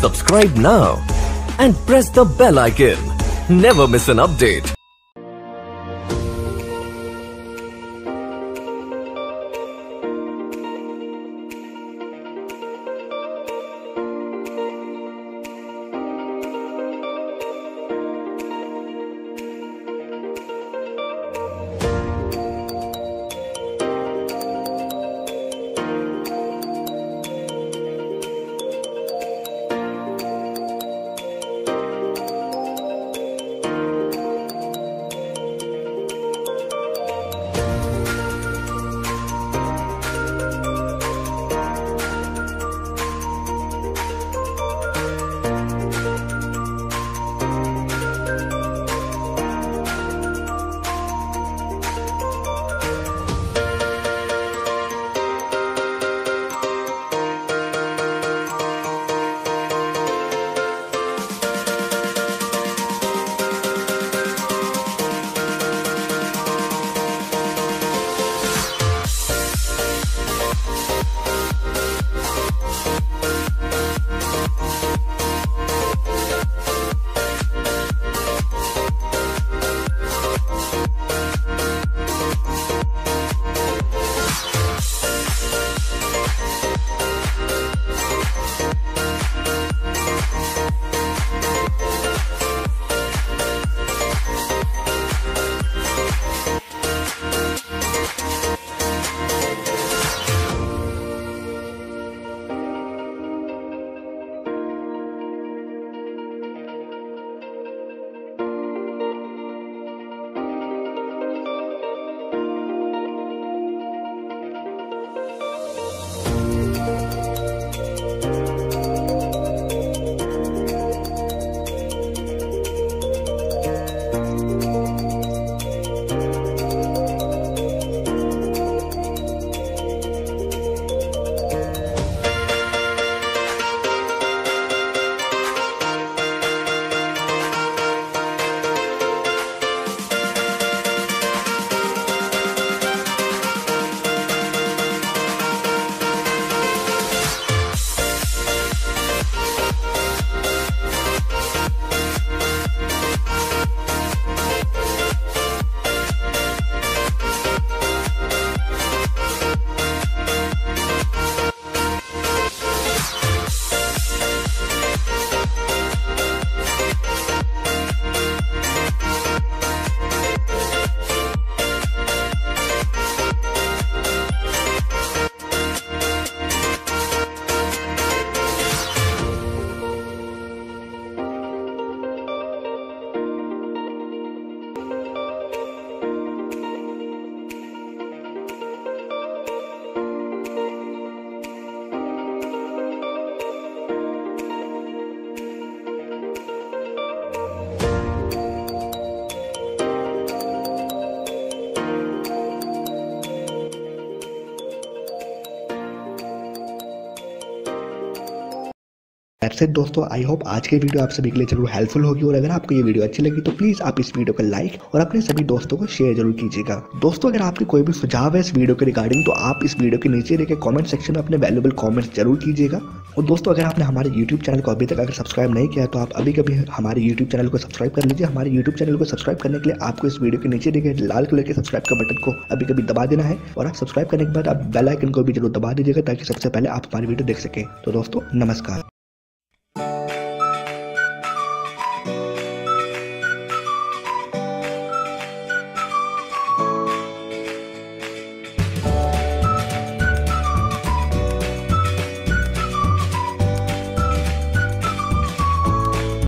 Subscribe now and press the bell icon. Never miss an update. That's it दोस्तों, I hope आज की video आप सभी के लिए जरूर हेल्पफुल होगी। और अगर आपको ये वीडियो अच्छी लगी तो प्लीज आप इस वीडियो को लाइक और अपने सभी दोस्तों को शेयर जरूर कीजिएगा। दोस्तों, अगर आपके कोई भी सुझाव है इस वीडियो के रिगार्डिंग तो आप इस वीडियो के नीचे देखे कमेंट सेक्शन में अपने वैल्यूएबल कमेंट्स जरूर कीजिएगा। और दोस्तों, अगर आपने हमारे यूट्यूब चैनल को अभी तक अगर सब्सक्राइब नहीं किया तो आप अभी कभी हमारे यूट्यूब चैनल को सब्सक्राइब कर लीजिए। हमारे यूट्यूब चैनल को सब्सक्राइब करने के लिए आपको इस वीडियो के नीचे देखे लाल कलर के सब्सक्राइब का बटन को अभी कभी दबा देना है और आप सब्सक्राइब करने के बाद आप बेल आइकन को भी जरूर दबा दीजिएगा ताकि सबसे पहले आप हमारी वीडियो देख सकें। तो दोस्तों, नमस्कार।